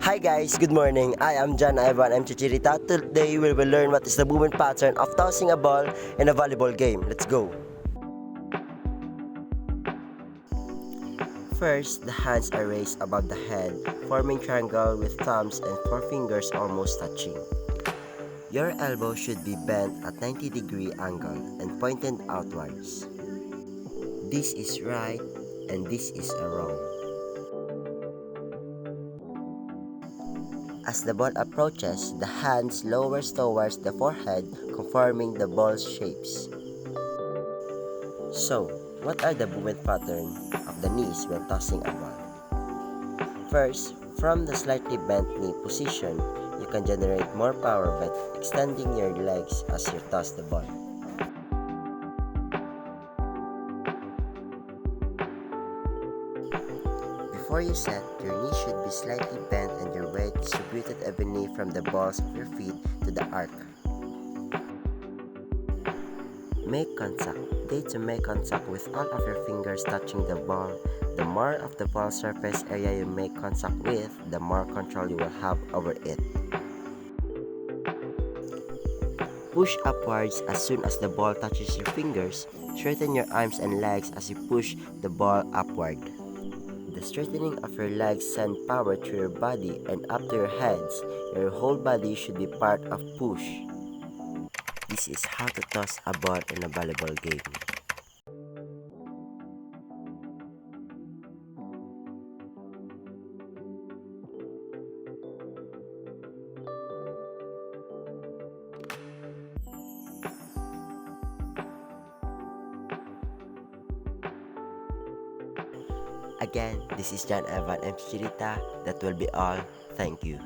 Hi guys, good morning. I am John Ivan M. Chichirita. Today we will learn what is the movement pattern of tossing a ball in a volleyball game. Let's go. First, the hands are raised above the head, forming triangle with thumbs and forefingers almost touching. Your elbow should be bent at 90-degree angle and pointed outwards. This is right and this is a wrong. As the ball approaches, the hands lowers towards the forehead, conforming the ball's shapes. So, what are the movement pattern of the knees when tossing a ball? First, from the slightly bent knee position, you can generate more power by extending your legs as you toss the ball. Before you set, your knee should be slightly bent and your weight distributed evenly from the balls of your feet to the arc. Make contact. Day to make contact with all of your fingers touching the ball. The more of the ball surface area you make contact with, the more control you will have over it. Push upwards as soon as the ball touches your fingers. Straighten your arms and legs as you push the ball upward. The straightening of your legs send power through your body and up to your heads. Your whole body should be part of push. This is how to toss a ball in a volleyball game. Again, this is John Evan M. Chichirita. That will be all. Thank you.